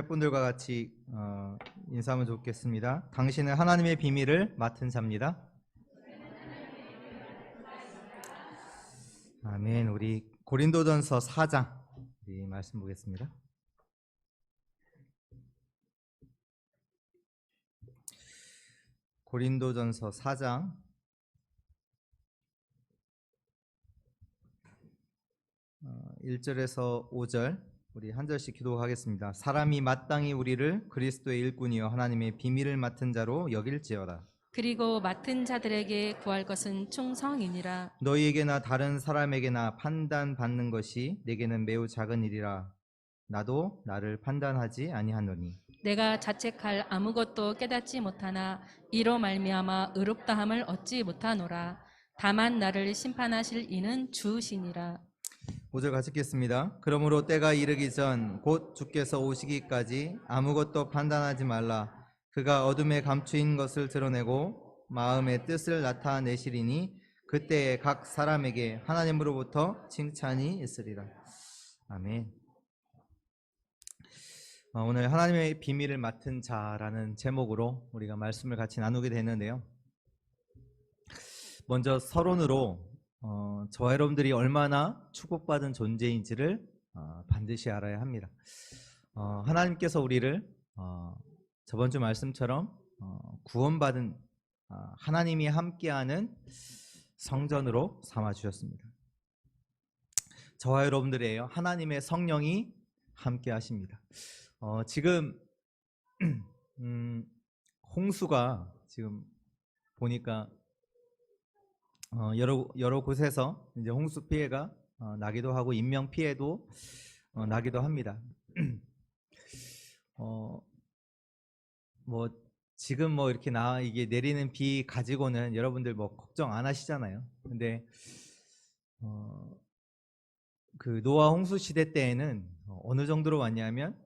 옆에 분들과 같이 인사하면 좋겠습니다. 당신은 하나님의 비밀을 맡은 자입니다. 아멘. 우리 고린도전서 4장 우리 말씀 보겠습니다. 고린도전서 4장 1절에서 5절 우리 한 절씩 기도하겠습니다. 사람이 마땅히 우리를 그리스도의 일꾼이요 하나님의 비밀을 맡은 자로 여길지어다. 그리고 맡은 자들에게 구할 것은 충성이니라. 너희에게나 다른 사람에게나 판단받는 것이 내게는 매우 작은 일이라. 나도 나를 판단하지 아니하노니. 내가 자책할 아무것도 깨닫지 못하나 이로 말미암아 의롭다함을 얻지 못하노라. 다만 나를 심판하실 이는 주시니라. 5절 같이 읽겠습니다. 그러므로 때가 이르기 전 곧 주께서 오시기까지 아무것도 판단하지 말라. 그가 어둠에 감추인 것을 드러내고 마음의 뜻을 나타내시리니 그때에 각 사람에게 하나님으로부터 칭찬이 있으리라. 아멘. 오늘 하나님의 비밀을 맡은 자라는 제목으로 우리가 말씀을 같이 나누게 되는데요. 먼저 서론으로 저와 여러분들이 얼마나 축복받은 존재인지를 반드시 알아야 합니다. 하나님께서 우리를 저번 주 말씀처럼 구원받은 하나님이 함께하는 성전으로 삼아주셨습니다. 저와 여러분들이에요. 하나님의 성령이 함께하십니다. 지금 홍수가 지금 보니까 여러 곳에서 이제 홍수 피해가 나기도 하고 인명 피해도 나기도 합니다. 지금 이렇게 이게 내리는 비 가지고는 여러분들 걱정 안 하시잖아요. 근데 그 노아 홍수 시대 때에는 어느 정도로 왔냐면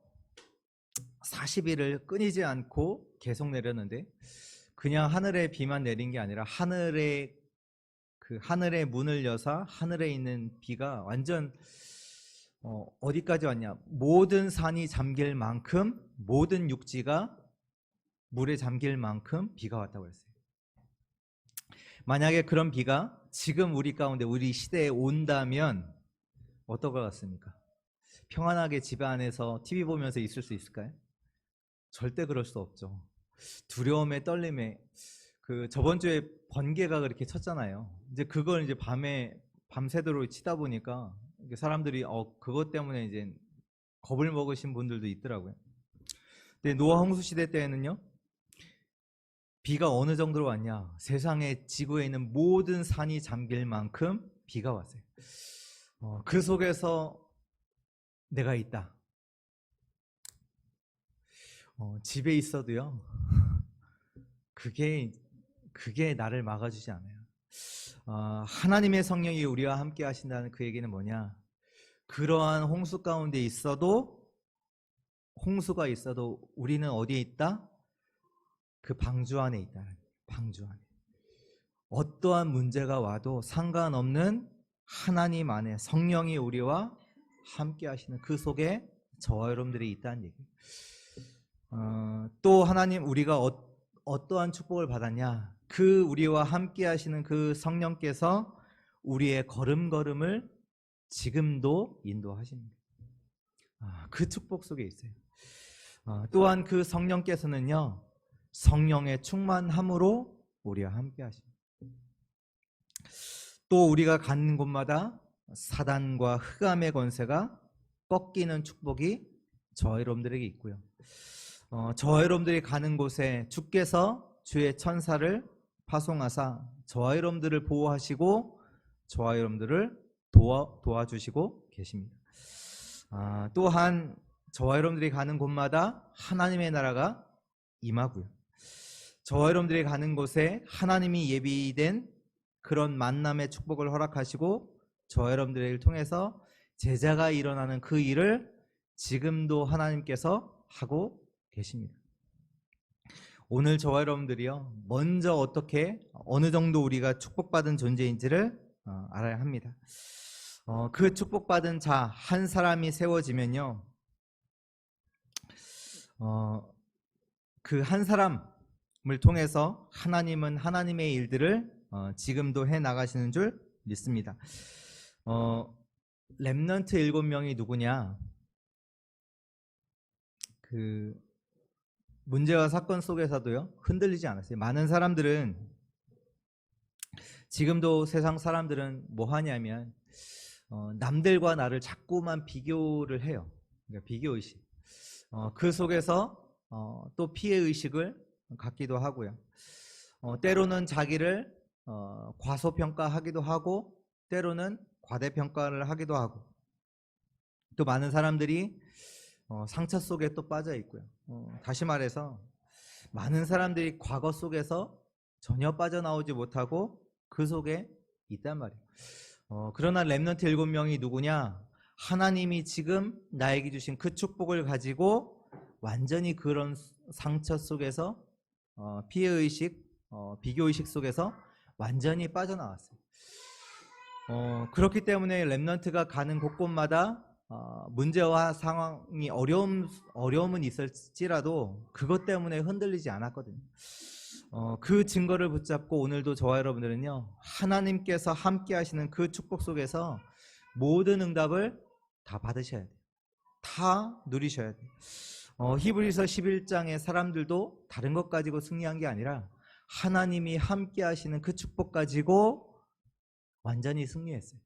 40일을 끊이지 않고 계속 내렸는데 그냥 하늘에 비만 내린 게 아니라 하늘의 문을 여사 하늘에 있는 비가 완전 어디까지 왔냐? 모든 산이 잠길 만큼 모든 육지가 물에 잠길 만큼 비가 왔다고 했어요. 만약에 그런 비가 지금 우리 가운데 우리 시대에 온다면 어떨 것 같습니까? 평안하게 집 안에서 TV 보면서 있을 수 있을까요? 절대 그럴 수 없죠. 두려움에 떨림에 저번 주에 번개가 그렇게 쳤잖아요. 이제 그걸 이제 밤새도록 치다 보니까 사람들이 그것 때문에 이제 겁을 먹으신 분들도 있더라고요. 근데 노아 홍수 시대 때에는요, 비가 어느 정도로 왔냐? 세상의 지구에 있는 모든 산이 잠길 만큼 비가 왔어요. 그 속에서 내가 있다. 집에 있어도요, 그게 나를 막아주지 않아요. 하나님의 성령이 우리와 함께 하신다는 그 얘기는 뭐냐? 그러한 홍수 가운데 홍수가 있어도 우리는 어디에 있다? 그 방주 안에 있다. 방주 안에. 어떠한 문제가 와도 상관없는 하나님 안에 성령이 우리와 함께 하시는 그 속에 저와 여러분들이 있다는 얘기예요. 또 하나님 우리가 어떠한 축복을 받았냐? 우리와 함께 하시는 그 성령께서 우리의 걸음걸음을 지금도 인도하십니다. 그 축복 속에 있어요. 또한 그 성령께서는요, 성령의 충만함으로 우리와 함께 하십니다. 또 우리가 가는 곳마다 사단과 흑암의 권세가 꺾이는 축복이 저와 여러분들에게 있고요. 저와 여러분들이 가는 곳에 주께서 주의 천사를 파송하사 저와 여러분들을 보호하시고 저와 여러분들을 도와주시고 계십니다. 또한 저와 여러분들이 가는 곳마다 하나님의 나라가 임하고요. 저와 여러분들이 가는 곳에 하나님이 예비된 그런 만남의 축복을 허락하시고 저와 여러분들을 통해서 제자가 일어나는 그 일을 지금도 하나님께서 하고 계십니다. 오늘 저와 여러분들이요, 먼저 어느 정도 우리가 축복받은 존재인지를 알아야 합니다. 그 축복받은 자 한 사람이 세워지면요, 그 한 사람을 통해서 하나님은 하나님의 일들을 지금도 해 나가시는 줄 믿습니다. 렘넌트 7명이 누구냐? 그 문제와 사건 속에서도요 흔들리지 않았어요. 많은 사람들은 지금도 세상 사람들은 뭐 하냐면 남들과 나를 자꾸만 비교를 해요. 그러니까 비교의식. 그 속에서 또 피해의식을 갖기도 하고요. 때로는 자기를 과소평가하기도 하고 때로는 과대평가를 하기도 하고 또 많은 사람들이 상처 속에 또 빠져 있고요. 다시 말해서 많은 사람들이 과거 속에서 전혀 빠져나오지 못하고 그 속에 있단 말이에요. 그러나 렘넌트 7명이 누구냐? 하나님이 지금 나에게 주신 그 축복을 가지고 완전히 그런 상처 속에서 피해의식, 비교의식 속에서 완전히 빠져나왔어요. 그렇기 때문에 렘넌트가 가는 곳곳마다 문제와 상황이 어려움은 있을지라도 그것 때문에 흔들리지 않았거든요. 그 증거를 붙잡고 오늘도 저와 여러분들은요 하나님께서 함께 하시는 그 축복 속에서 모든 응답을 다 받으셔야 돼요. 다 누리셔야 돼요. 히브리서 11장의 사람들도 다른 것 가지고 승리한 게 아니라 하나님이 함께 하시는 그 축복 가지고 완전히 승리했어요.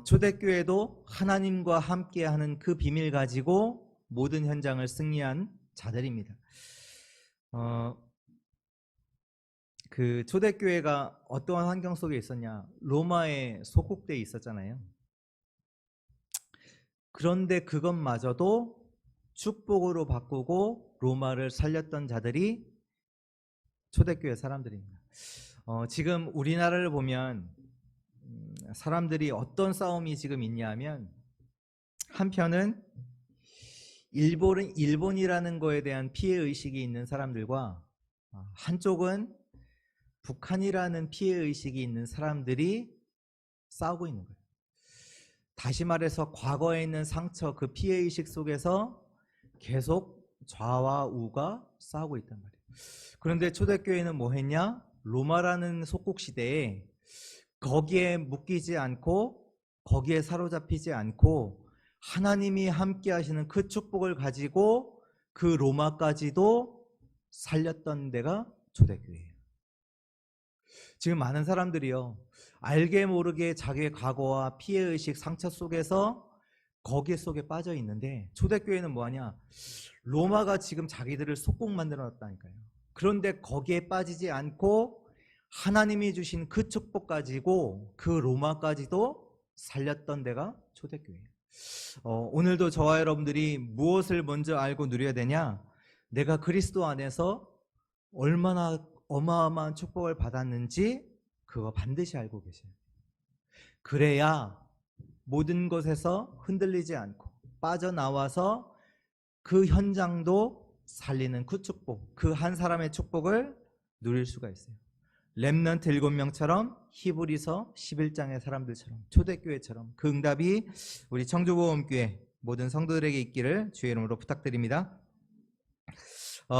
초대교회도 하나님과 함께하는 그 비밀 가지고 모든 현장을 승리한 자들입니다. 그 초대교회가 어떠한 환경 속에 있었냐? 로마에 속국되어 있었잖아요. 그런데 그것마저도 축복으로 바꾸고 로마를 살렸던 자들이 초대교회 사람들입니다. 지금 우리나라를 보면 사람들이 어떤 싸움이 지금 있냐면 한편은 일본이라는 거에 대한 피해의식이 있는 사람들과 한쪽은 북한이라는 피해의식이 있는 사람들이 싸우고 있는 거예요. 다시 말해서 과거에 있는 상처, 그 피해의식 속에서 계속 좌와 우가 싸우고 있단 말이에요. 그런데 초대교회는 뭐 했냐? 로마라는 속국 시대에 거기에 묶이지 않고 거기에 사로잡히지 않고 하나님이 함께 하시는 그 축복을 가지고 그 로마까지도 살렸던 데가 초대교회예요. 지금 많은 사람들이요 알게 모르게 자기의 과거와 피해의식, 상처 속에서 거기 속에 빠져 있는데 초대교회는 뭐하냐? 로마가 지금 자기들을 속국 만들어 놨다니까요. 그런데 거기에 빠지지 않고 하나님이 주신 그 축복 가지고 그 로마까지도 살렸던 데가 초대교회예요. 오늘도 저와 여러분들이 무엇을 먼저 알고 누려야 되냐? 내가 그리스도 안에서 얼마나 어마어마한 축복을 받았는지 그거 반드시 알고 계셔야 돼요. 그래야 모든 것에서 흔들리지 않고 빠져나와서 그 현장도 살리는 그 축복, 그 한 사람의 축복을 누릴 수가 있어요. 렘넌트 7명처럼 히브리서 11장의 사람들처럼 초대교회처럼 그 응답이 우리 청주보험교회 모든 성도들에게 있기를 주의 이름으로 부탁드립니다.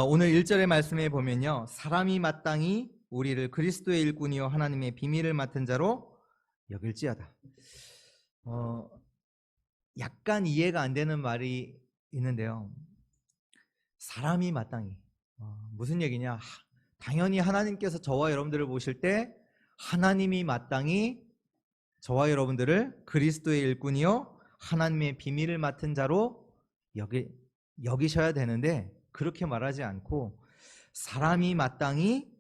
오늘 1절의 말씀에 보면요 사람이 마땅히 우리를 그리스도의 일꾼이요 하나님의 비밀을 맡은 자로 여길지어다. 약간 이해가 안 되는 말이 있는데요. 사람이 마땅히 무슨 얘기냐? 당연히 하나님께서 저와 여러분들을 보실 때 하나님이 마땅히 저와 여러분들을 그리스도의 일꾼이요 하나님의 비밀을 맡은 자로 여기셔야 되는데 그렇게 말하지 않고 사람이 마땅히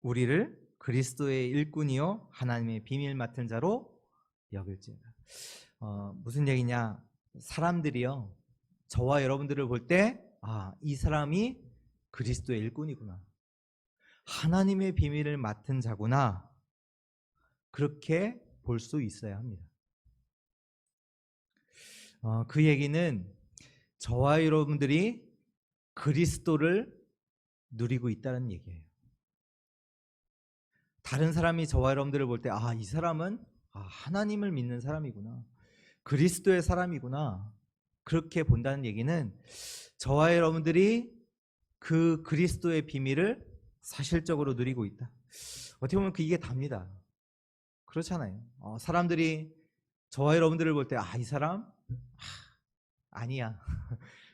우리를 그리스도의 일꾼이요 하나님의 비밀 맡은 자로 여길지어다. 무슨 얘기냐? 사람들이요 저와 여러분들을 볼 때 이 사람이 그리스도의 일꾼이구나, 하나님의 비밀을 맡은 자구나, 그렇게 볼 수 있어야 합니다. 그 얘기는 저와 여러분들이 그리스도를 누리고 있다는 얘기예요. 다른 사람이 저와 여러분들을 볼 때 이 사람은 하나님을 믿는 사람이구나, 그리스도의 사람이구나, 그렇게 본다는 얘기는 저와 여러분들이 그 그리스도의 비밀을 사실적으로 누리고 있다. 어떻게 보면 이게 답니다. 그렇잖아요. 사람들이 저와 여러분들을 볼 때 이 사람 아니야.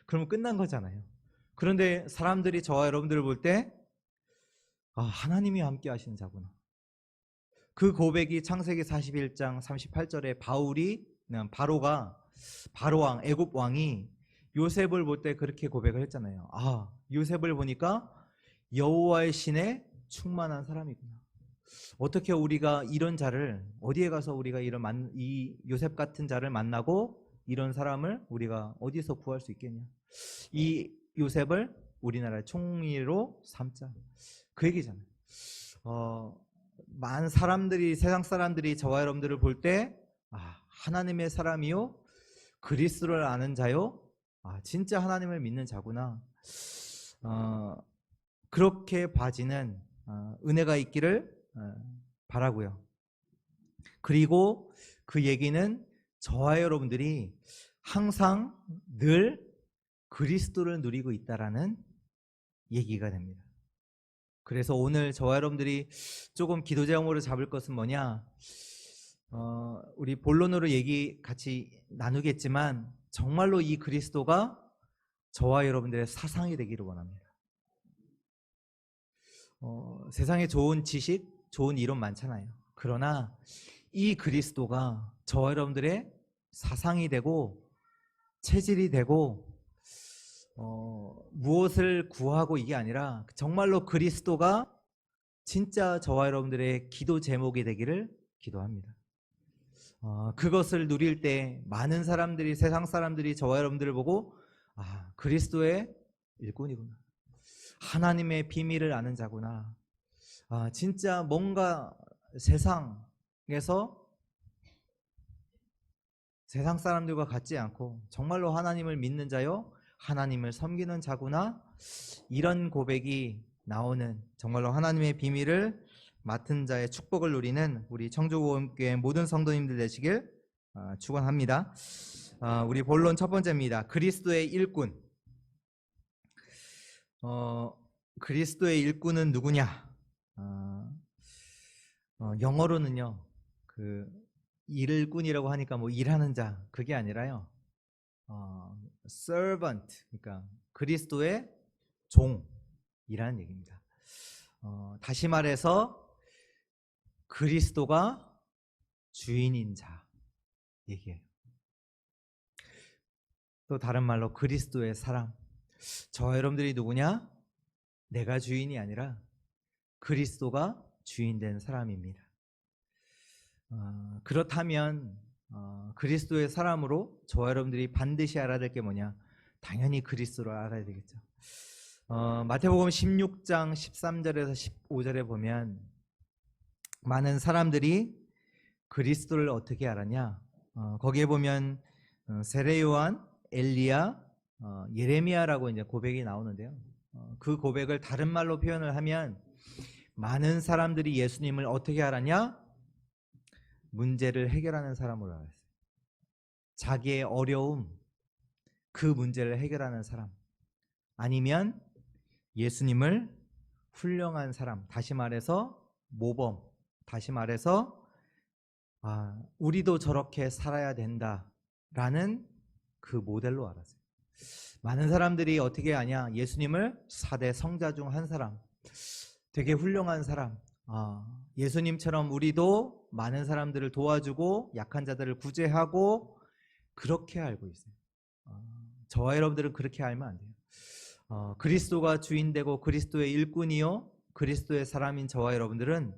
그러면 끝난 거잖아요. 그런데 사람들이 저와 여러분들을 볼 때 하나님이 함께 하시는 자구나. 그 고백이 창세기 41장 38절에 바로왕, 애굽 왕이 요셉을 볼 때 그렇게 고백을 했잖아요. 요셉을 보니까 여호와의 신에 충만한 사람이구나. 어떻게 우리가 이런 자를, 어디에 가서 우리가 이 요셉 같은 자를 만나고 이런 사람을 우리가 어디서 구할 수 있겠냐. 이 요셉을 우리나라의 총리로 삼자. 그 얘기잖아요. 많은 사람들이, 세상 사람들이 저와 여러분들을 볼 때 하나님의 사람이요, 그리스도를 아는 자요, 진짜 하나님을 믿는 자구나. 그렇게 봐지는 은혜가 있기를 바라고요. 그리고 그 얘기는 저와 여러분들이 항상 늘 그리스도를 누리고 있다라는 얘기가 됩니다. 그래서 오늘 저와 여러분들이 조금 기도 제목으로 잡을 것은 뭐냐? 우리 본론으로 얘기 같이 나누겠지만 정말로 이 그리스도가 저와 여러분들의 사상이 되기를 원합니다. 세상에 좋은 지식, 좋은 이론 많잖아요. 그러나 이 그리스도가 저와 여러분들의 사상이 되고 체질이 되고 무엇을 구하고 이게 아니라 정말로 그리스도가 진짜 저와 여러분들의 기도 제목이 되기를 기도합니다. 그것을 누릴 때 많은 사람들이, 세상 사람들이 저와 여러분들을 보고 그리스도의 일꾼이구나, 하나님의 비밀을 아는 자구나, 진짜 뭔가 세상에서 세상 사람들과 같지 않고 정말로 하나님을 믿는 자요, 하나님을 섬기는 자구나, 이런 고백이 나오는, 정말로 하나님의 비밀을 맡은 자의 축복을 누리는 우리 청주보험교회 모든 성도님들 되시길 축원합니다. 우리 본론 첫 번째입니다. 그리스도의 일꾼. 그리스도의 일꾼은 누구냐? 영어로는요, 일꾼이라고 하니까 일하는 자, 그게 아니라요, servant, 그러니까 그리스도의 종이라는 얘기입니다. 다시 말해서 그리스도가 주인인 자 얘기예요. 또 다른 말로 그리스도의 사람. 저와 여러분들이 누구냐? 내가 주인이 아니라 그리스도가 주인된 사람입니다. 그렇다면 그리스도의 사람으로 저와 여러분들이 반드시 알아야 될 게 뭐냐? 당연히 그리스도를 알아야 되겠죠. 마태복음 16장 13절에서 15절에 보면 많은 사람들이 그리스도를 어떻게 알았냐? 거기에 보면 세례 요한, 엘리야, 예레미야라고 이제 고백이 나오는데요. 그 고백을 다른 말로 표현을 하면 많은 사람들이 예수님을 어떻게 알았냐? 문제를 해결하는 사람으로 알았어요. 자기의 어려움, 그 문제를 해결하는 사람, 아니면 예수님을 훌륭한 사람, 다시 말해서 모범, 다시 말해서 우리도 저렇게 살아야 된다라는 그 모델로 알았어요. 많은 사람들이 어떻게 아냐? 예수님을 4대 성자 중 한 사람, 되게 훌륭한 사람, 예수님처럼 우리도 많은 사람들을 도와주고 약한 자들을 구제하고 그렇게 알고 있어요. 저와 여러분들은 그렇게 알면 안 돼요. 그리스도가 주인되고 그리스도의 일꾼이요, 그리스도의 사람인 저와 여러분들은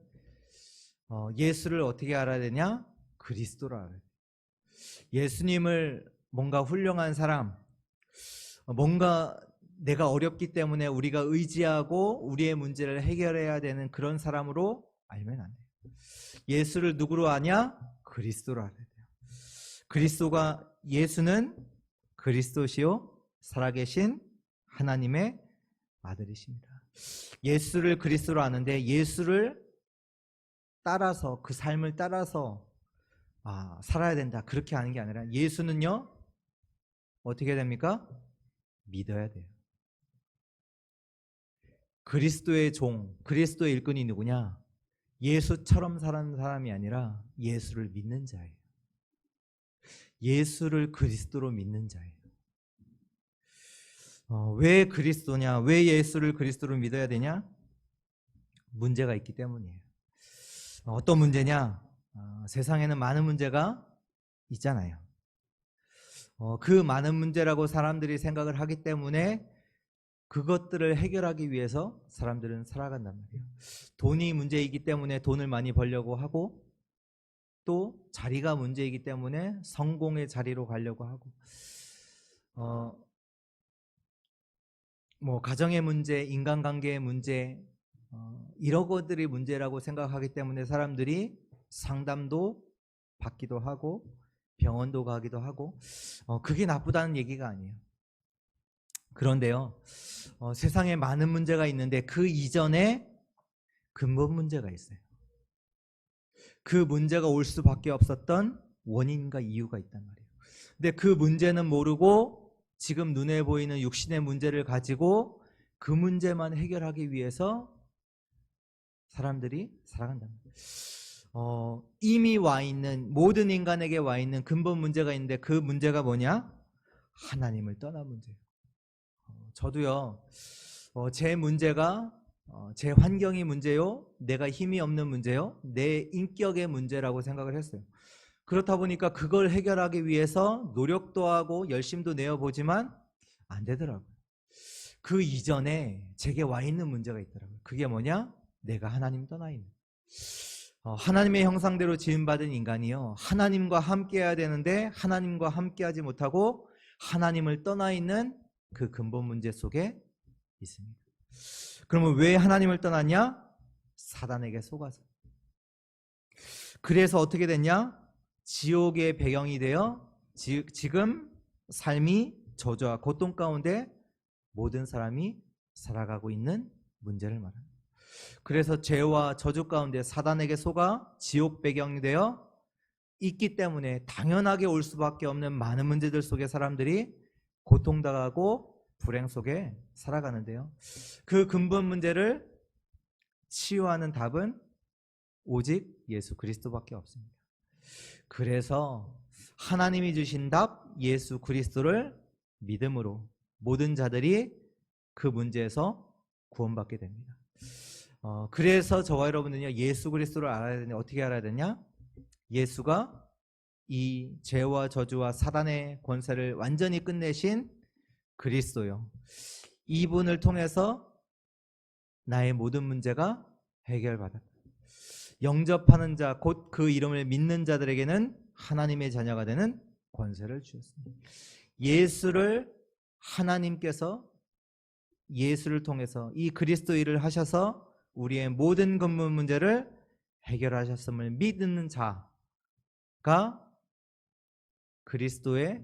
예수를 어떻게 알아야 되냐? 그리스도를 알아야 돼요. 예수님을 뭔가 훌륭한 사람, 뭔가 내가 어렵기 때문에 우리가 의지하고 우리의 문제를 해결해야 되는 그런 사람으로 알면 안 돼요. 예수를 누구로 아냐? 그리스도로 알아야 돼요. 예수는 그리스도시요 살아계신 하나님의 아들이십니다. 예수를 그리스도로 아는데 예수를 따라서, 그 삶을 따라서 살아야 된다, 그렇게 아는 게 아니라 예수는요 어떻게 됩니까? 믿어야 돼요. 그리스도의 종, 그리스도의 일꾼이 누구냐? 예수처럼 사는 사람이 아니라 예수를 믿는 자예요. 예수를 그리스도로 믿는 자예요. 왜 그리스도냐? 왜 예수를 그리스도로 믿어야 되냐? 문제가 있기 때문이에요. 어떤 문제냐? 세상에는 많은 문제가 있잖아요. 그 많은 문제라고 사람들이 생각을 하기 때문에 그것들을 해결하기 위해서 사람들은 살아간단 말이에요. 돈이 문제이기 때문에 돈을 많이 벌려고 하고, 또 자리가 문제이기 때문에 성공의 자리로 가려고 하고, 가정의 문제, 인간관계의 문제, 이런 것들이 문제라고 생각하기 때문에 사람들이 상담도 받기도 하고 병원도 가기도 하고, 그게 나쁘다는 얘기가 아니에요. 그런데요, 세상에 많은 문제가 있는데 그 이전에 근본 문제가 있어요. 그 문제가 올 수밖에 없었던 원인과 이유가 있단 말이에요. 근데 그 문제는 모르고 지금 눈에 보이는 육신의 문제를 가지고 그 문제만 해결하기 위해서 사람들이 살아간단 말이에요. 이미 와 있는, 모든 인간에게 와 있는 근본 문제가 있는데 그 문제가 뭐냐? 하나님을 떠난 문제예요. 저도요, 제 문제가 제 환경이 문제요, 내가 힘이 없는 문제요, 내 인격의 문제라고 생각을 했어요. 그렇다 보니까 그걸 해결하기 위해서 노력도 하고 열심도 내어보지만 안 되더라고요. 그 이전에 제게 와 있는 문제가 있더라고요. 그게 뭐냐? 내가 하나님 떠나 있는. 하나님의 형상대로 지음받은 인간이요, 하나님과 함께해야 되는데 하나님과 함께하지 못하고 하나님을 떠나 있는 그 근본 문제 속에 있습니다. 그러면 왜 하나님을 떠났냐? 사단에게 속아서. 그래서 어떻게 됐냐? 지옥의 배경이 되어 지금 삶이 저주와 고통 가운데 모든 사람이 살아가고 있는 문제를 말합니다. 그래서 죄와 저주 가운데 사단에게 속아 지옥 배경이 되어 있기 때문에 당연하게 올 수밖에 없는 많은 문제들 속에 사람들이 고통당하고 불행 속에 살아가는데요, 그 근본 문제를 치유하는 답은 오직 예수 그리스도밖에 없습니다. 그래서 하나님이 주신 답 예수 그리스도를 믿음으로 모든 자들이 그 문제에서 구원받게 됩니다. 그래서 저와 여러분은요, 예수 그리스도를 알아야 되냐? 어떻게 알아야 되냐? 예수가 이 죄와 저주와 사단의 권세를 완전히 끝내신 그리스도요, 이분을 통해서 나의 모든 문제가 해결받았다. 영접하는 자, 곧 그 이름을 믿는 자들에게는 하나님의 자녀가 되는 권세를 주셨습니다. 예수를 하나님께서 예수를 통해서 이 그리스도 일을 하셔서 우리의 모든 근본 문제를 해결하셨음을 믿는 자가 그리스도의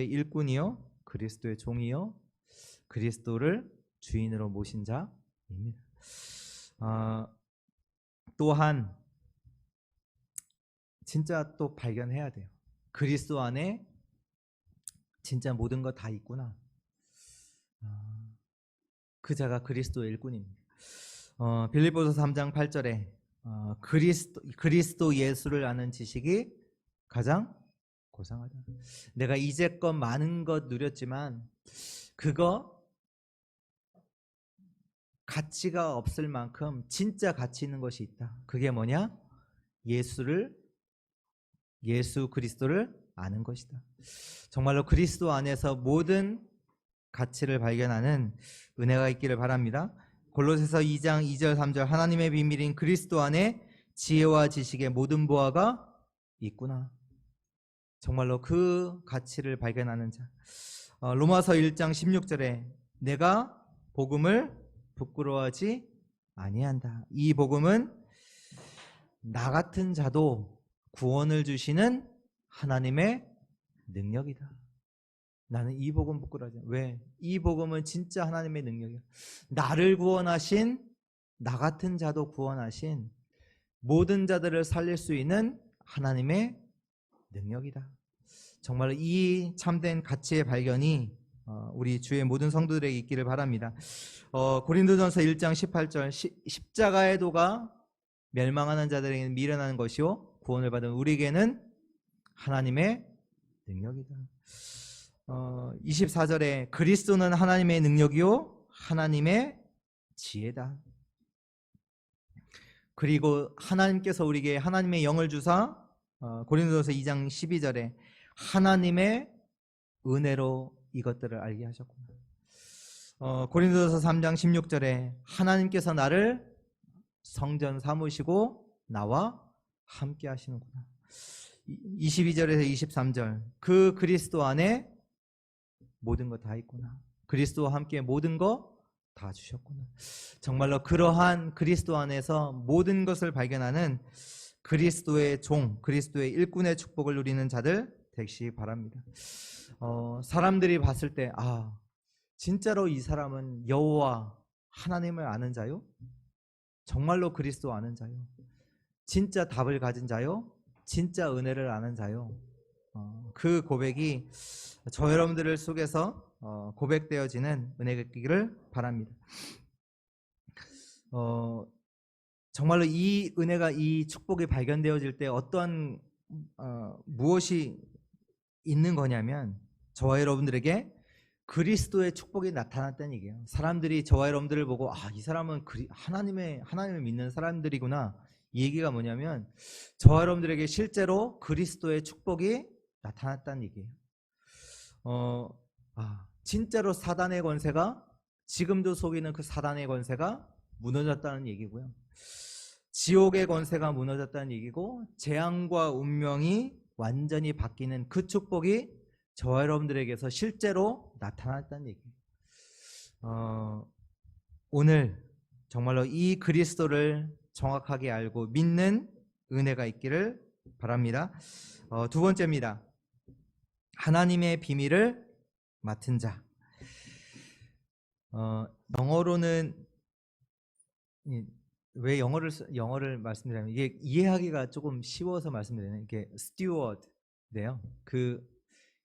일꾼이요, 그리스도의 종이요, 그리스도를 주인으로 모신 자입니다. 또한 진짜 또 발견해야 돼요. 그리스도 안에 진짜 모든 거 다 있구나. 그 자가 그리스도의 일꾼입니다. 빌립보서 3장 8절에 그리스도 예수를 아는 지식이 가장 고상하다. 내가 이제껏 많은 것 누렸지만 그거 가치가 없을 만큼 진짜 가치 있는 것이 있다. 그게 뭐냐? 예수 그리스도를 아는 것이다. 정말로 그리스도 안에서 모든 가치를 발견하는 은혜가 있기를 바랍니다. 골로새서 2장 2절 3절 하나님의 비밀인 그리스도 안에 지혜와 지식의 모든 보화가 있구나. 정말로 그 가치를 발견하는 자. 로마서 1장 16절에 내가 복음을 부끄러워하지 아니한다. 이 복음은 나 같은 자도 구원을 주시는 하나님의 능력이다. 나는 이 복음 부끄러워하지 않아. 왜? 이 복음은 진짜 하나님의 능력이야. 나를 구원하신, 나 같은 자도 구원하신 모든 자들을 살릴 수 있는 하나님의 능력이다. 정말 이 참된 가치의 발견이 우리 주의 모든 성도들에게 있기를 바랍니다. 고린도전서 1장 18절 십자가의 도가 멸망하는 자들에게는 미련한 것이요 구원을 받은 우리에게는 하나님의 능력이다. 24절에 그리스도는 하나님의 능력이요 하나님의 지혜다. 그리고 하나님께서 우리에게 하나님의 영을 주사 고린도전서 2장 12절에 하나님의 은혜로 이것들을 알게 하셨구나. 고린도전서 3장 16절에 하나님께서 나를 성전 삼으시고 나와 함께 하시는구나. 22절에서 23절 그 그리스도 안에 모든 거 다 있구나. 그리스도와 함께 모든 거 다 주셨구나. 정말로 그러한 그리스도 안에서 모든 것을 발견하는 그리스도의 종, 그리스도의 일꾼의 축복을 누리는 자들 되시기 바랍니다. 사람들이 봤을 때 진짜로 이 사람은 여호와 하나님을 아는 자요? 정말로 그리스도 아는 자요? 진짜 답을 가진 자요? 진짜 은혜를 아는 자요? 그 고백이 저 여러분들을 속에서 고백되어지는 은혜가 있기를 바랍니다. 정말로 이 은혜가 이 축복이 발견되어질 때 어떠한 무엇이 있는 거냐면 저와 여러분들에게 그리스도의 축복이 나타났다는 얘기예요. 사람들이 저와 여러분들을 보고 이 사람은 하나님을 믿는 사람들이구나. 이 얘기가 뭐냐면 저와 여러분들에게 실제로 그리스도의 축복이 나타났다는 얘기예요. 진짜로 사단의 권세가 지금도 속이는 그 사단의 권세가 무너졌다는 얘기고요. 지옥의 권세가 무너졌다는 얘기고 재앙과 운명이 완전히 바뀌는 그 축복이 저와 여러분들에게서 실제로 나타났다는 얘기예요. 오늘 정말로 이 그리스도를 정확하게 알고 믿는 은혜가 있기를 바랍니다. 두 번째입니다. 하나님의 비밀을 맡은 자. 영어로는 왜 영어를 말씀드리냐면 이게 이해하기가 조금 쉬워서 말씀드리는 이게 스튜어드인데요. 그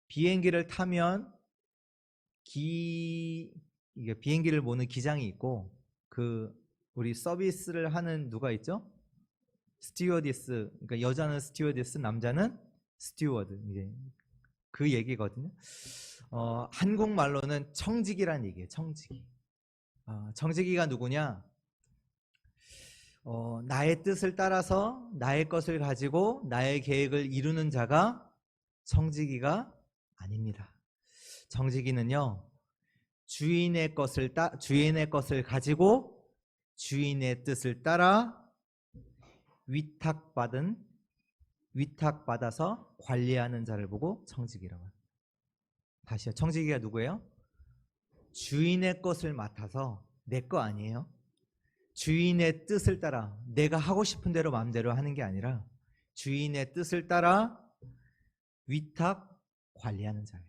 비행기를 타면 이게 비행기를 모는 기장이 있고 그 우리 서비스를 하는 누가 있죠? 스튜어디스. 그러니까 여자는 스튜어디스, 남자는 스튜어드. 이제 그 얘기거든요. 한국말로는 청지기란 얘기예요. 청지기. 청지기가 누구냐? 나의 뜻을 따라서 나의 것을 가지고 나의 계획을 이루는 자가 청지기가 아닙니다. 청지기는요, 주인의 것을 가지고 주인의 뜻을 따라 위탁받아서 관리하는 자를 보고 청지기라고 합니다. 다시요. 청지기가 누구예요? 주인의 것을 맡아서 내 거 아니에요. 주인의 뜻을 따라 내가 하고 싶은 대로 마음대로 하는 게 아니라 주인의 뜻을 따라 위탁 관리하는 자예요.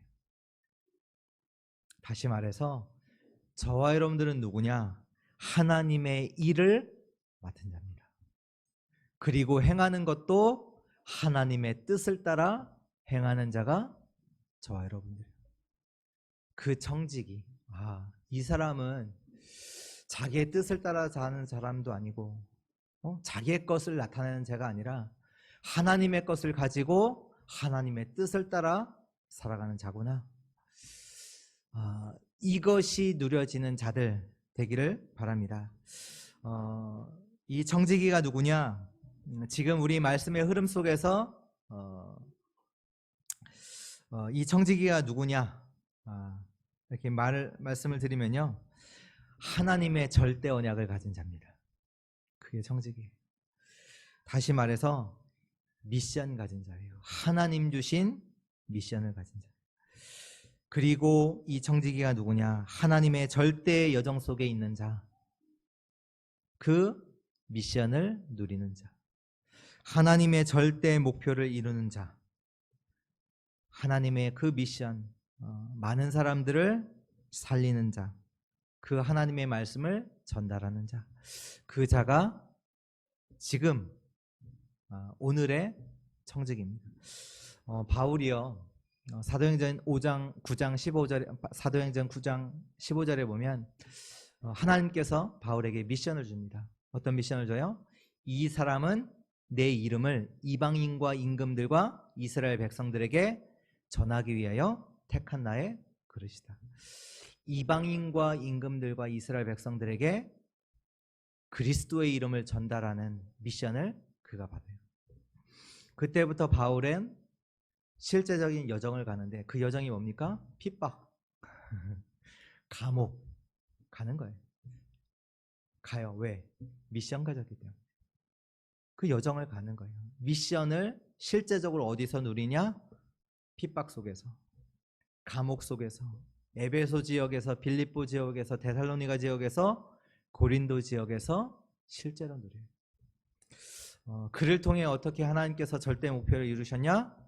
다시 말해서 저와 여러분들은 누구냐? 하나님의 일을 맡은 자입니다. 그리고 행하는 것도 하나님의 뜻을 따라 행하는 자가 저와 여러분들. 그 청지기. 이 사람은 자기의 뜻을 따라 사는 사람도 아니고 자기의 것을 나타내는 자가 아니라 하나님의 것을 가지고 하나님의 뜻을 따라 살아가는 자구나. 이것이 누려지는 자들 되기를 바랍니다. 이 청지기가 누구냐? 지금 우리 말씀의 흐름 속에서 이 청지기가 누구냐? 이렇게 말씀을 드리면요, 하나님의 절대 언약을 가진 자입니다. 그게 청지기. 다시 말해서 미션 가진 자예요. 하나님 주신 미션을 가진 자. 그리고 이 청지기가 누구냐? 하나님의 절대 여정 속에 있는 자. 그 미션을 누리는 자. 하나님의 절대 목표를 이루는 자. 하나님의 그 미션, 많은 사람들을 살리는 자. 그 하나님의 말씀을 전달하는 자. 그 자가 지금 오늘의 청지기입니다. 바울이요, 사도행전 5장 9장 15절에 사도행전 9장 15절에 보면 하나님께서 바울에게 미션을 줍니다. 어떤 미션을 줘요? 이 사람은 내 이름을 이방인과 임금들과 이스라엘 백성들에게 전하기 위하여 택한 나의 그릇이다. 이방인과 임금들과 이스라엘 백성들에게 그리스도의 이름을 전달하는 미션을 그가 받아요. 그때부터 바울은 실제적인 여정을 가는데 그 여정이 뭡니까? 핍박, 감옥 가는 거예요. 가요. 왜? 미션 가졌기 때문에. 그 여정을 가는 거예요. 미션을 실제적으로 어디서 누리냐? 핍박 속에서, 감옥 속에서, 에베소 지역에서, 빌립보 지역에서, 데살로니가 지역에서, 고린도 지역에서 실제로 누려요. 그를 통해 어떻게 하나님께서 절대 목표를 이루셨냐?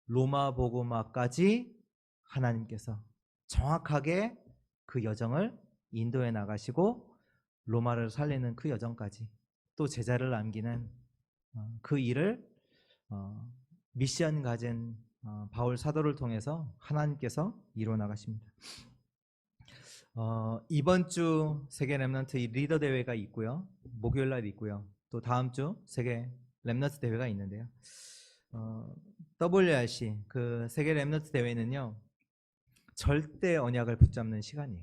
로마 복음화까지 하나님께서 정확하게 그 여정을 인도해 나가시고 로마를 살리는 그 여정까지 또 제자를 남기는 그 일을 미션 가진 바울 사도를 통해서 하나님께서 이루어 나가십니다. 이번 주 세계 렘넌트 리더 대회가 있고요. 목요일 날 있고요. 또 다음 주 세계 렘넌트 대회가 있는데요. WRC 그 세계 렘넌트 대회는요. 절대 언약을 붙잡는 시간이에요.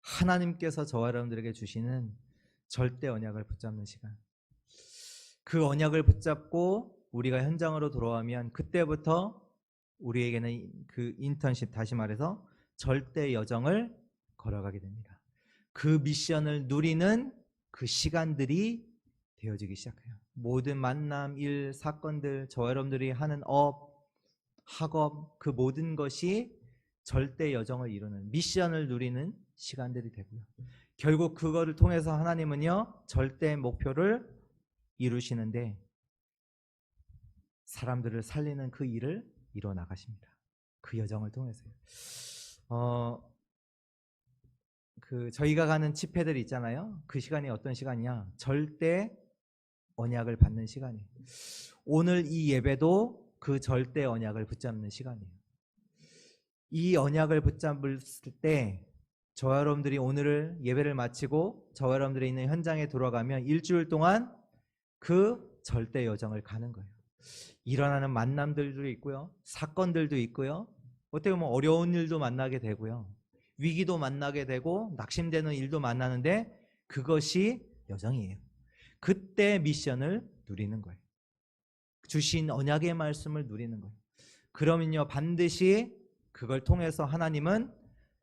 하나님께서 저와 여러분들에게 주시는 절대 언약을 붙잡는 시간. 그 언약을 붙잡고 우리가 현장으로 돌아오면 그때부터 우리에게는 그 인턴십, 다시 말해서 절대 여정을 걸어가게 됩니다. 그 미션을 누리는 그 시간들이 되어지기 시작해요. 모든 만남, 일, 사건들, 저와 여러분들이 하는 업, 학업, 그 모든 것이 절대 여정을 이루는 미션을 누리는 시간들이 되고요. 결국 그거를 통해서 하나님은요, 절대 목표를 이루시는데 사람들을 살리는 그 일을 이루어 나가십니다. 그 여정을 통해서요. 저희가 가는 집회들 있잖아요. 그 시간이 어떤 시간이냐? 절대 언약을 받는 시간이에요. 오늘 이 예배도 그 절대 언약을 붙잡는 시간이에요. 이 언약을 붙잡을 때 저와 여러분들이 오늘을 예배를 마치고 저와 여러분들이 있는 현장에 돌아가면 일주일 동안 그 절대 여정을 가는 거예요. 일어나는 만남들도 있고요. 사건들도 있고요. 어떻게 보면 어려운 일도 만나게 되고요. 위기도 만나게 되고 낙심되는 일도 만나는데 그것이 여정이에요. 그때 미션을 누리는 거예요. 주신 언약의 말씀을 누리는 거예요. 그러면요 반드시 그걸 통해서 하나님은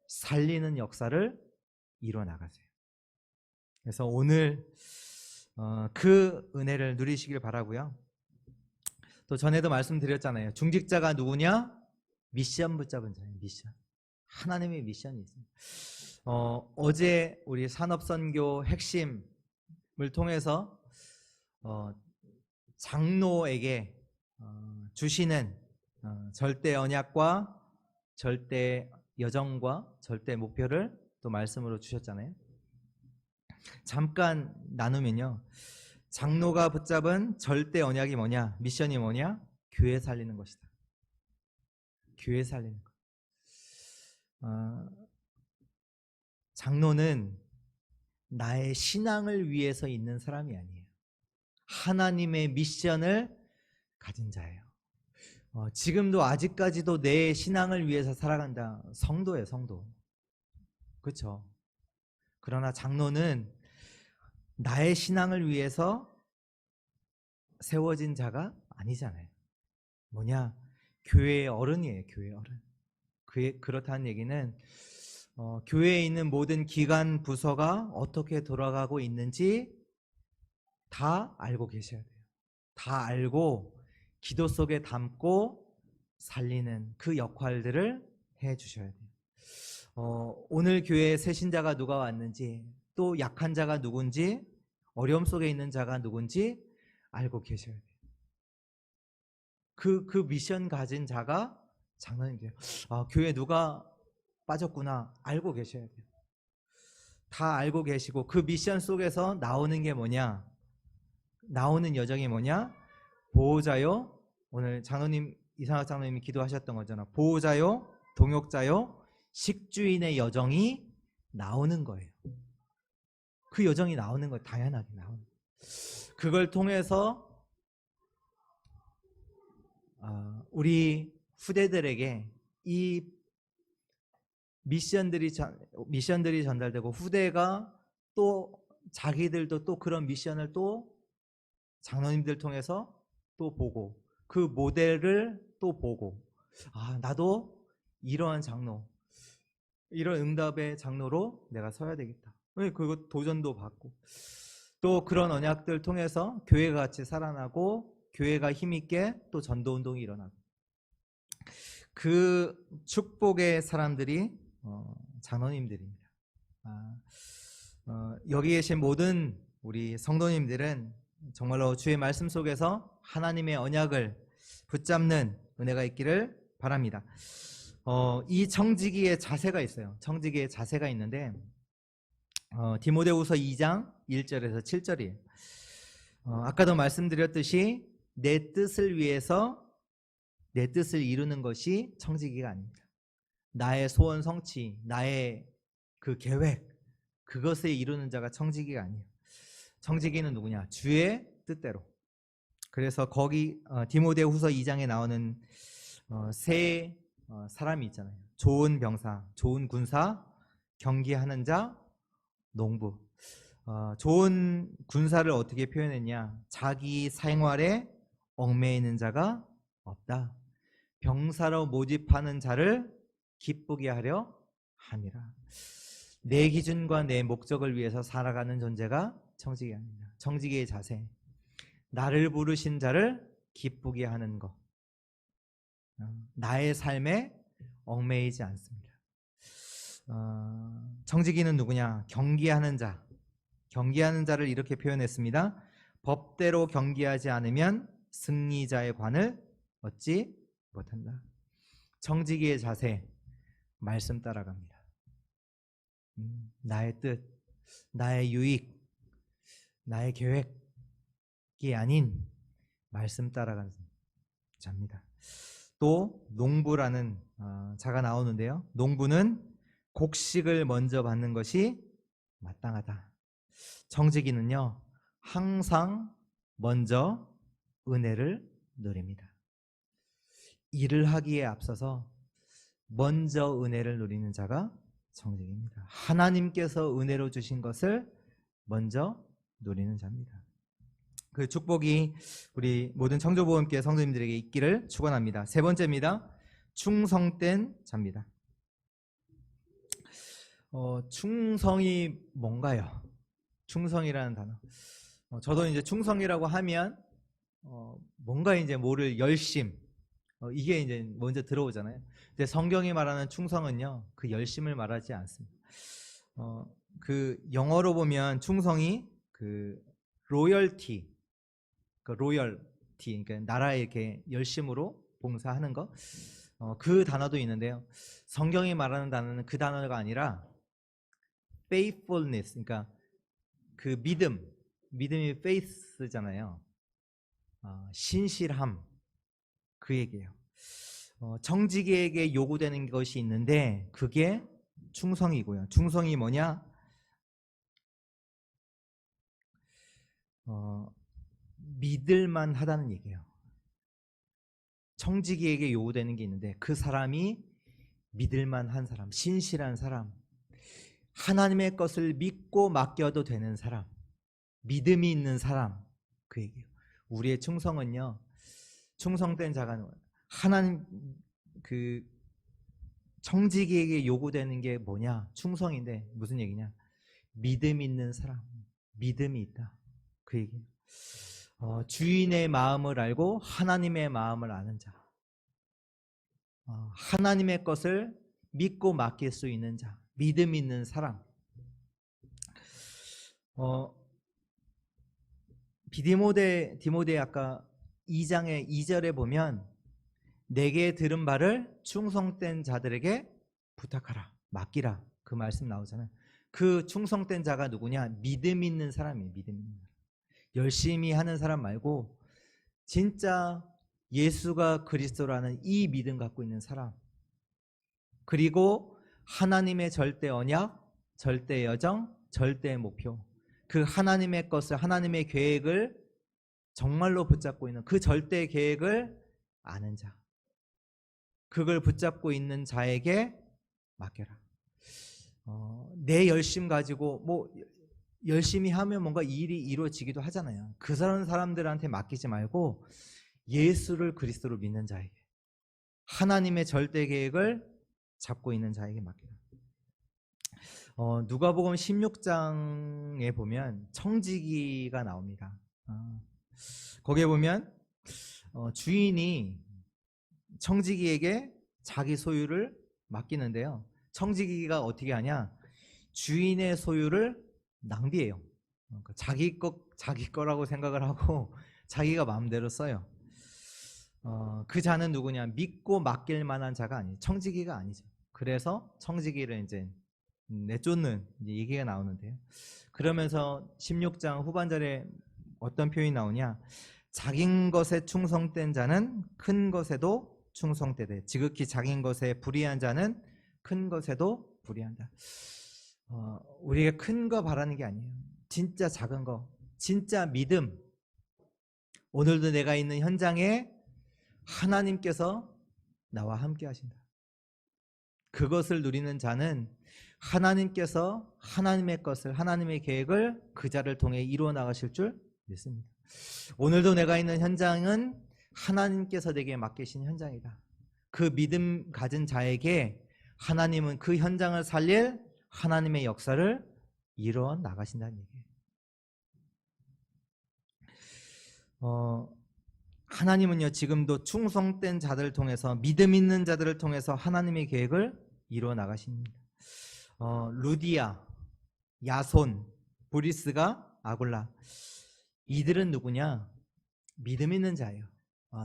살리는 역사를 이루어 나가세요. 그래서 오늘 그 은혜를 누리시길 바라고요. 또 전에도 말씀드렸잖아요. 중직자가 누구냐? 미션 붙잡은 자예요. 미션. 하나님의 미션이 있습니다. 어제 우리 산업선교 핵심을 통해서 장로에게 주시는 절대 언약과 절대 여정과 절대 목표를 또 말씀으로 주셨잖아요. 잠깐 나누면요. 장로가 붙잡은 절대 언약이 뭐냐? 미션이 뭐냐? 교회 살리는 것이다. 교회 살리는 것. 장로는 나의 신앙을 위해서 있는 사람이 아니에요. 하나님의 미션을 가진 자예요. 지금도 아직까지도 내 신앙을 위해서 살아간다. 성도예요, 성도. 그렇죠? 그러나 장로는 나의 신앙을 위해서 세워진 자가 아니잖아요. 뭐냐? 교회의 어른이에요. 교회의 어른. 그렇다는 얘기는 교회에 있는 모든 기관 부서가 어떻게 돌아가고 있는지 다 알고 계셔야 돼요. 다 알고 기도 속에 담고 살리는 그 역할들을 해 주셔야 돼요. 오늘 교회에 새 신자가 누가 왔는지, 또 약한 자가 누군지, 어려움 속에 있는 자가 누군지 알고 계셔야 돼요. 그 미션 가진 자가 장로님이세요. 교회에 누가 빠졌구나 알고 계셔야 돼요. 다 알고 계시고 그 미션 속에서 나오는 게 뭐냐? 나오는 여정이 뭐냐? 보호자요. 오늘 장로님 이상학 장로님이 기도하셨던 거잖아. 보호자요, 동역자요, 식주인의 여정이 나오는 거예요. 그 여정이 나오는 거예요. 다양하게 나오는 거예요. 그걸 통해서 우리 후대들에게 이 미션들이 전달되고, 후대가 또 자기들도 또 그런 미션을 또 장로님들 통해서 또 보고, 그 모델을 또 보고, 나도 이러한 장로, 이런 응답의 장로로 내가 서야 되겠다. 그거 도전도 받고, 또 그런 언약들 통해서 교회가 같이 살아나고, 교회가 힘있게 또 전도운동이 일어나고, 그 축복의 사람들이 장로님들입니다. 여기 계신 모든 우리 성도님들은 정말로 주의 말씀 속에서 하나님의 언약을 붙잡는 은혜가 있기를 바랍니다. 이 청지기의 자세가 있어요. 청지기의 자세가 있는데, 디모데후서 2장 1절에서 7절이에요. 아까도 말씀드렸듯이 내 뜻을 위해서 내 뜻을 이루는 것이 청지기가 아닙니다. 나의 소원 성취, 나의 그 계획, 그것을 이루는 자가 청지기가 아니에요. 청지기는 누구냐? 주의 뜻대로. 그래서 거기 디모데후서 2장에 나오는 세 사람이 있잖아요. 좋은 병사, 좋은 군사, 경기하는 자, 농부. 좋은 군사를 어떻게 표현했냐? 자기 생활에 얽매이는 자가 없다. 병사로 모집하는 자를 기쁘게 하려 함이라. 내 기준과 내 목적을 위해서 살아가는 존재가 청지기 아닙니다. 청지기의 자세, 나를 부르신 자를 기쁘게 하는 것, 나의 삶에 얽매이지 않습니다. 청지기는 누구냐? 경기하는 자. 경기하는 자를 이렇게 표현했습니다. 법대로 경기하지 않으면 승리자의 관을 얻지 못한다. 청지기의 자세, 말씀 따라갑니다. 나의 뜻, 나의 유익, 나의 계획이 아닌 말씀 따라가는 자입니다. 또 농부라는 자가 나오는데요. 농부는 곡식을 먼저 받는 것이 마땅하다. 청지기는요, 항상 먼저 은혜를 누립니다. 일을 하기에 앞서서 먼저 은혜를 누리는 자가 청지기입니다. 하나님께서 은혜로 주신 것을 먼저 누리는 자입니다. 그 축복이 우리 모든 청조보험교회 성도님들에게 있기를 축원합니다. 세 번째입니다. 충성된 자입니다. 충성이 뭔가요? 충성이라는 단어. 저도 이제 충성이라고 하면 뭔가 이제 뭐를 열심, 이게 이제 먼저 들어오잖아요. 근데 성경이 말하는 충성은요, 그 열심을 말하지 않습니다. 그 영어로 보면 충성이 그 로열티, 그러니까 나라에 이렇게 열심으로 봉사하는 거, 그 단어도 있는데요. 성경이 말하는 단어는 그 단어가 아니라 faithfulness, 그러니까 그 믿음이 faith잖아요. 신실함, 그 얘기예요. 청지기에게 요구되는 것이 있는데 그게 충성이고요. 충성이 뭐냐? 믿을만 하다는 얘기예요. 청지기에게 요구되는 게 있는데 그 사람이 믿을만 한 사람, 신실한 사람, 하나님의 것을 믿고 맡겨도 되는 사람, 믿음이 있는 사람, 그 얘기예요. 우리의 충성은요, 충성된 자가 하나님, 그 청지기에게 요구되는 게 뭐냐? 충성인데 무슨 얘기냐? 믿음 있는 사람, 믿음이 있다, 그 얘기예요. 주인의 마음을 알고 하나님의 마음을 아는 자, 하나님의 것을 믿고 맡길 수 있는 자, 믿음 있는 사람. 디모데 아까 2장의 2절에 보면 내게 들은 바를 충성된 자들에게 부탁하라, 맡기라, 그 말씀 나오잖아요. 그 충성된 자가 누구냐? 믿음 있는 사람이에요. 믿음 있는 사람. 열심히 하는 사람 말고 진짜 예수가 그리스도라는 이 믿음 갖고 있는 사람, 그리고 하나님의 절대 언약, 절대 여정, 절대 목표, 그 하나님의 것을, 하나님의 계획을 정말로 붙잡고 있는 그 절대 계획을 아는 자, 그걸 붙잡고 있는 자에게 맡겨라. 내 열심 가지고 뭐 열심히 하면 뭔가 일이 이루어지기도 하잖아요. 그런 사람들한테 맡기지 말고 예수를 그리스도로 믿는 자에게, 하나님의 절대 계획을 잡고 있는 자에게 맡겨라. 누가복음 16장에 보면 청지기가 나옵니다. 거기에 보면 주인이 청지기에게 자기 소유를 맡기는데요. 청지기가 어떻게 하냐? 주인의 소유를 낭비해요. 그러니까 자기 거라고 생각을 하고 자기가 마음대로 써요. 그 자는 누구냐? 믿고 맡길 만한 자가 아니에요. 청지기가 아니죠. 그래서 청지기를 이제 내쫓는 얘기가 나오는데요. 그러면서 16장 후반절에 어떤 표현이 나오냐? 작은 것에 충성된 자는 큰 것에도 충성되되 지극히 작은 것에 불의한 자는 큰 것에도 불의한다. 우리가 큰 거 바라는 게 아니에요. 진짜 작은 거, 진짜 믿음. 오늘도 내가 있는 현장에 하나님께서 나와 함께 하신다. 그것을 누리는 자는 하나님께서 하나님의 것을, 하나님의 계획을 그 자를 통해 이루어 나가실 줄 믿습니다. 오늘도 내가 있는 현장은 하나님께서 내게 맡기신 현장이다. 그 믿음 가진 자에게 하나님은 그 현장을 살릴 하나님의 역사를 이루어 나가신다는 얘기예요. 하나님은요, 지금도 충성된 자들을 통해서, 믿음 있는 자들을 통해서 하나님의 계획을 이루어 나가십니다. 루디아, 야손, 브리스가, 아굴라, 이들은 누구냐? 믿음 있는 자예요.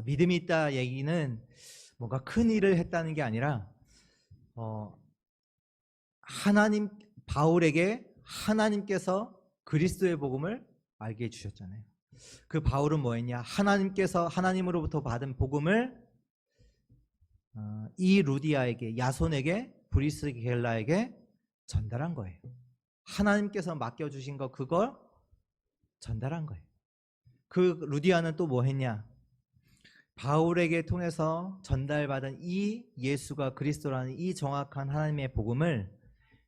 믿음이 있다 얘기는 뭔가 큰 일을 했다는 게 아니라 바울에게 하나님께서 그리스도의 복음을 알게 해주셨잖아요. 그 바울은 뭐했냐? 하나님으로부터 받은 복음을 이 루디아에게, 야손에게, 브리스겔라에게 전달한 거예요. 하나님께서 맡겨주신 거, 그걸 전달한 거예요. 그 루디아는 또 뭐 했냐? 바울에게 통해서 전달받은 이 예수가 그리스도라는 이 정확한 하나님의 복음을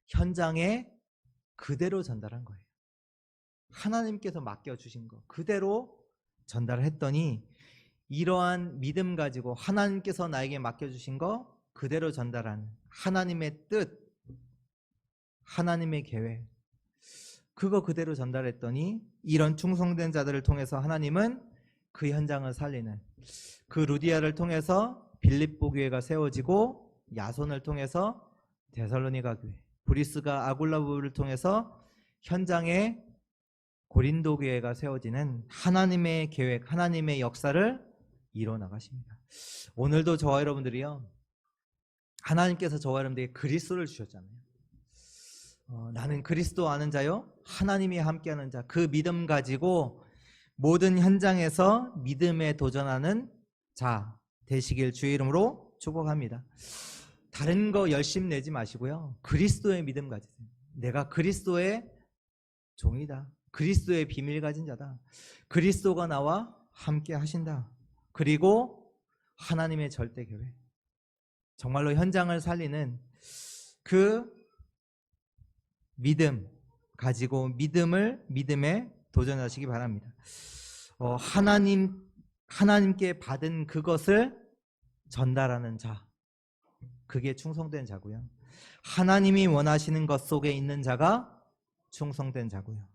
현장에 그대로 전달한 거예요. 하나님께서 맡겨주신 거 그대로 전달을 했더니 이러한 믿음 가지고 하나님께서 나에게 맡겨주신 거 그대로 전달하는 하나님의 뜻, 하나님의 계획, 그거 그대로 전달했더니 이런 충성된 자들을 통해서 하나님은 그 현장을 살리는, 그 루디아를 통해서 빌립보 교회가 세워지고, 야손을 통해서 데살로니가 교회, 브리스가 아굴라부를 통해서 현장에 고린도 교회가 세워지는 하나님의 계획, 하나님의 역사를 이루어 나가십니다. 오늘도 저와 여러분들이요, 하나님께서 저와 여러분들에게 그리스도를 주셨잖아요. 나는 그리스도 아는 자요, 하나님이 함께하는 자, 그 믿음 가지고 모든 현장에서 믿음에 도전하는 자 되시길 주의 이름으로 축복합니다. 다른 거 열심 내지 마시고요, 그리스도의 믿음 가지세요. 내가 그리스도의 종이다, 그리스도의 비밀 가진 자다, 그리스도가 나와 함께 하신다, 그리고 하나님의 절대 계획, 정말로 현장을 살리는 그 믿음 가지고 믿음에 도전하시기 바랍니다. 하나님께 받은 그것을 전달하는 자, 그게 충성된 자고요. 하나님이 원하시는 것 속에 있는 자가 충성된 자고요.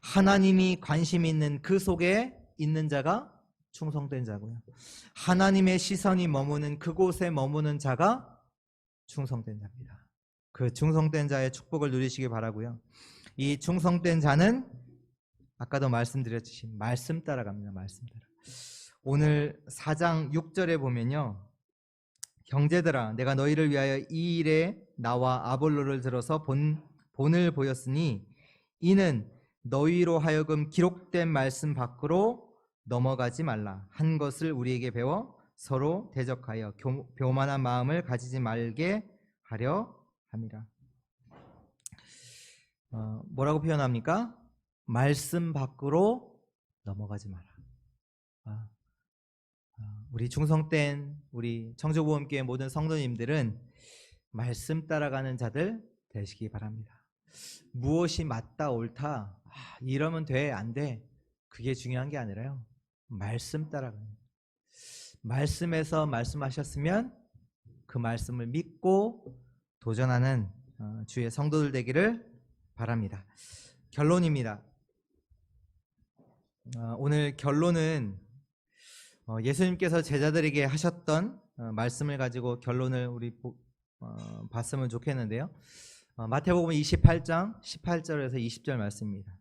하나님이 관심 있는 그 속에 있는 자가 충성된 자고요. 하나님의 시선이 머무는 그곳에 머무는 자가 충성된 자입니다. 그 충성된 자의 축복을 누리시기 바라고요. 이 충성된 자는 아까도 말씀드렸듯이 말씀 따라갑니다. 말씀 따라. 오늘 4장 6절에 보면요, 형제들아, 내가 너희를 위하여 이 일에 나와 아볼로를 들어서 본을 보였으니 이는 너희로 하여금 기록된 말씀 밖으로 넘어가지 말라 한 것을 우리에게 배워 서로 대적하여 교만한 마음을 가지지 말게 하려 함이라. 뭐라고 표현합니까? 말씀 밖으로 넘어가지 마라. 우리 충성된 우리 청주보험교회 모든 성도님들은 말씀 따라가는 자들 되시기 바랍니다. 무엇이 맞다 옳다 이러면 돼 안 돼 그게 중요한 게 아니라요. 말씀 따라가는, 말씀에서 말씀하셨으면 그 말씀을 믿고 도전하는 주의 성도들 되기를 바랍니다. 결론입니다. 오늘 결론은 예수님께서 제자들에게 하셨던 말씀을 가지고 결론을 우리 봤으면 좋겠는데요. 마태복음 28장 18절에서 20절 말씀입니다.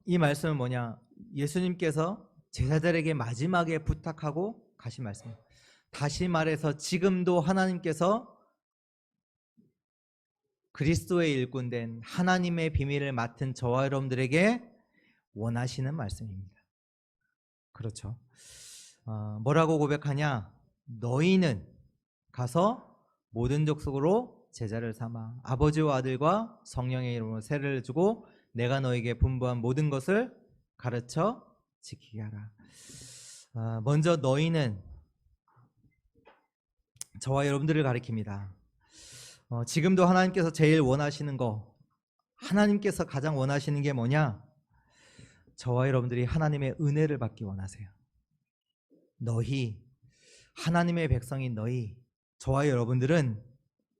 이 말씀은 뭐냐? 예수님께서 제자들에게 마지막에 부탁하고 가신 말씀입니다. 다시 말해서 지금도 하나님께서 그리스도의 일꾼된 하나님의 비밀을 맡은 저와 여러분들에게 원하시는 말씀입니다. 그렇죠. 뭐라고 고백하냐? 너희는 가서 모든 족속으로 제자를 삼아 아버지와 아들과 성령의 이름으로 세례를 주고 내가 너에게 분부한 모든 것을 가르쳐 지키게 하라. 먼저 너희는 저와 여러분들을 가리킵니다. 지금도 하나님께서 제일 원하시는 거, 하나님께서 가장 원하시는 게 뭐냐? 저와 여러분들이 하나님의 은혜를 받기 원하세요. 너희, 하나님의 백성인 너희, 저와 여러분들은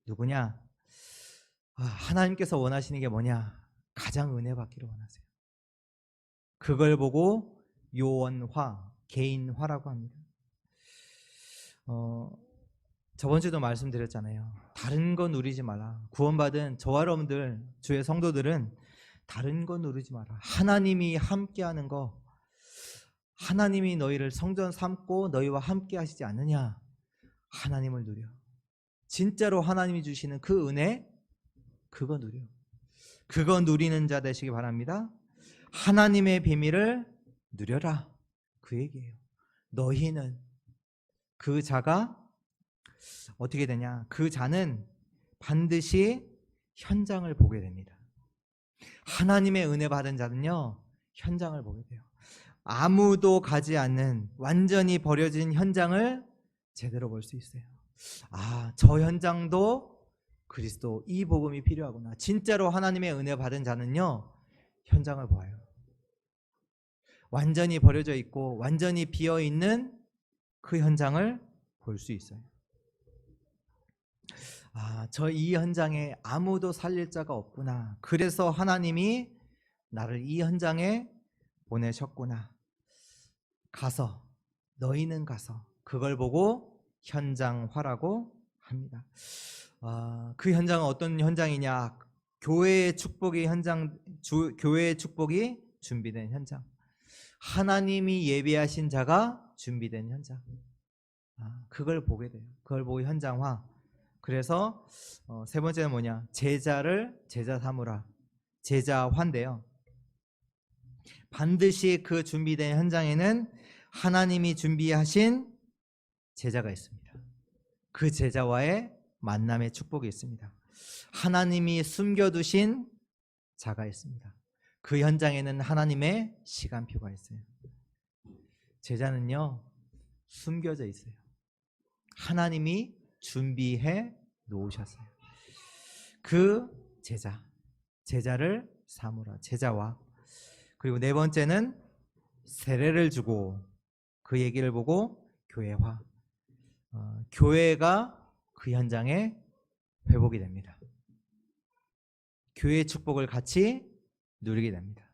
누구냐? 하나님께서 원하시는 게 뭐냐? 가장 은혜 받기를 원하세요. 그걸 보고 요원화, 개인화라고 합니다. 저번 주도 말씀드렸잖아요. 다른 거 누리지 마라. 구원받은 저와 여러분들, 주의 성도들은 다른 거 누리지 마라. 하나님이 함께하는 거, 하나님이 너희를 성전 삼고 너희와 함께 하시지 않느냐? 하나님을 누려. 진짜로 하나님이 주시는 그 은혜, 그거 누려. 그거 누리는 자 되시기 바랍니다. 하나님의 비밀을 누려라. 그 얘기예요. 너희는, 그 자가 어떻게 되냐? 그 자는 반드시 현장을 보게 됩니다. 하나님의 은혜 받은 자는요, 현장을 보게 돼요. 아무도 가지 않는 완전히 버려진 현장을 제대로 볼 수 있어요. 저 현장도 그리스도, 이 복음이 필요하구나. 진짜로 하나님의 은혜 받은 자는요, 현장을 보아요. 완전히 버려져 있고 완전히 비어 있는 그 현장을 볼 수 있어요. 저 이 현장에 아무도 살릴 자가 없구나. 그래서 하나님이 나를 이 현장에 보내셨구나. 너희는 가서 그걸 보고 현장화라고 합니다. 그 현장은 어떤 현장이냐? 교회의 축복이 교회의 축복이 준비된 현장. 하나님이 예비하신 자가 준비된 현장. 그걸 보게 돼요. 그걸 보고 현장화. 그래서 세 번째는 뭐냐? 제자를 제자 삼으라. 제자화인데요. 반드시 그 준비된 현장에는 하나님이 준비하신 제자가 있습니다. 그 제자와의 만남의 축복이 있습니다. 하나님이 숨겨두신 자가 있습니다. 그 현장에는 하나님의 시간표가 있어요. 제자는요, 숨겨져 있어요. 하나님이 준비해 놓으셨어요. 그 제자를 삼으라. 제자와. 그리고 네 번째는 세례를 주고 그 얘기를 보고 교회화. 교회가 그 현장에 회복이 됩니다. 교회의 축복을 같이 누리게 됩니다.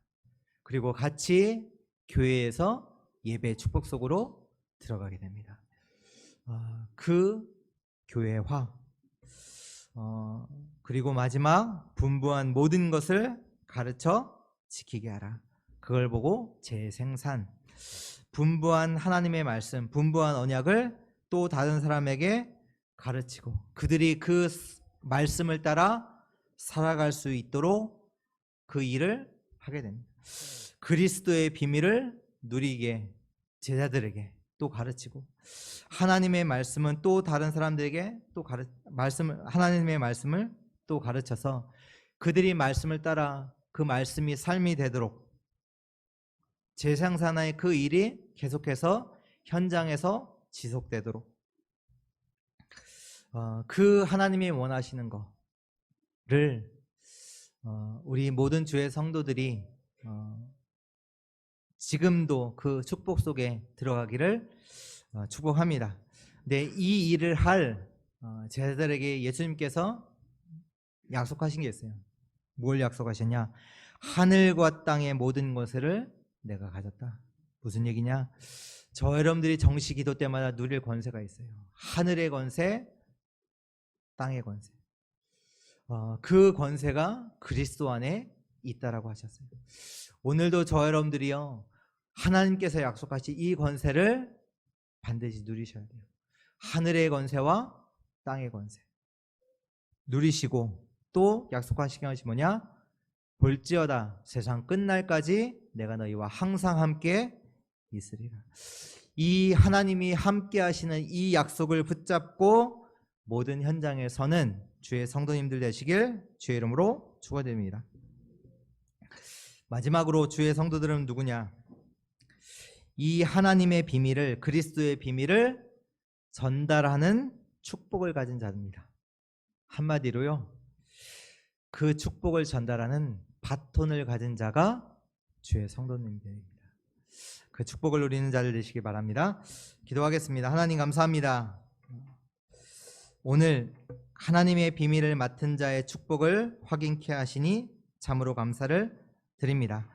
그리고 같이 교회에서 예배 축복 속으로 들어가게 됩니다. 그 교회화. 그리고 마지막, 분부한 모든 것을 가르쳐 지키게 하라. 그걸 보고 재생산. 분부한 하나님의 말씀, 분부한 언약을 또 다른 사람에게 가르치고 그들이 그 말씀을 따라 살아갈 수 있도록 그 일을 하게 됩니다. 그리스도의 비밀을 누리게 제자들에게 또 가르치고, 하나님의 말씀은 또 다른 사람들에게 또 하나님의 말씀을 또 가르쳐서 그들이 말씀을 따라 그 말씀이 삶이 되도록 재생산의 그 일이 계속해서 현장에서 지속되도록 그 하나님이 원하시는 거를 우리 모든 주의 성도들이 지금도 그 축복 속에 들어가기를 축복합니다. 근데 이 일을 할 제자들에게 예수님께서 약속하신 게 있어요. 뭘 약속하셨냐? 하늘과 땅의 모든 것을 내가 가졌다. 무슨 얘기냐? 저 여러분들이 정시 기도 때마다 누릴 권세가 있어요. 하늘의 권세, 땅의 권세. 그 권세가 그리스도 안에 있다라고 하셨어요. 오늘도 저 여러분들이요, 하나님께서 약속하신 이 권세를 반드시 누리셔야 돼요. 하늘의 권세와 땅의 권세 누리시고, 또 약속하신 것이 뭐냐? 볼지어다 세상 끝날까지 내가 너희와 항상 함께 있으리라. 이 하나님이 함께 하시는 이 약속을 붙잡고 모든 현장에서는 주의 성도님들 되시길 주의 이름으로 축원드립니다. 마지막으로 주의 성도들은 누구냐? 이 하나님의 비밀을, 그리스도의 비밀을 전달하는 축복을 가진 자입니다. 한마디로요, 그 축복을 전달하는 바톤을 가진 자가 주의 성도님들입니다. 그 축복을 누리는 자들 되시기 바랍니다. 기도하겠습니다. 하나님 감사합니다. 오늘 하나님의 비밀을 맡은 자의 축복을 확인케 하시니 참으로 감사를 드립니다.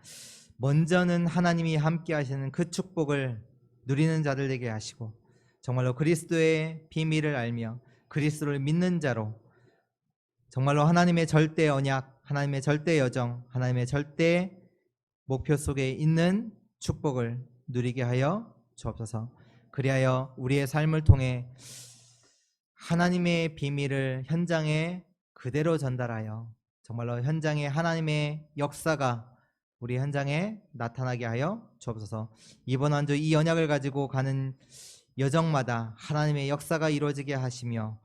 먼저는 하나님이 함께 하시는 그 축복을 누리는 자들 되게 하시고, 정말로 그리스도의 비밀을 알며 그리스도를 믿는 자로 정말로 하나님의 절대 언약, 하나님의 절대 여정, 하나님의 절대 목표 속에 있는 축복을 누리게 하여 주옵소서. 그리하여 우리의 삶을 통해 하나님의 비밀을 현장에 그대로 전달하여 정말로 현장에 하나님의 역사가 우리 현장에 나타나게 하여 주옵소서. 이번 한 주 이 언약을 가지고 가는 여정마다 하나님의 역사가 이루어지게 하시며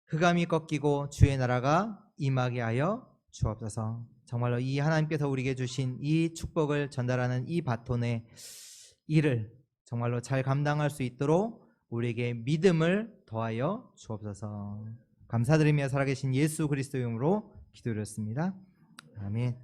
흑암이 꺾이고 주의 나라가 임하게 하여 주옵소서. 정말로 이 하나님께서 우리에게 주신 이 축복을 전달하는 이 바톤의 일을 정말로 잘 감당할 수 있도록 우리에게 믿음을 더하여 주옵소서. 감사드리며 살아계신 예수 그리스도 이름으로 기도드렸습니다. 아멘.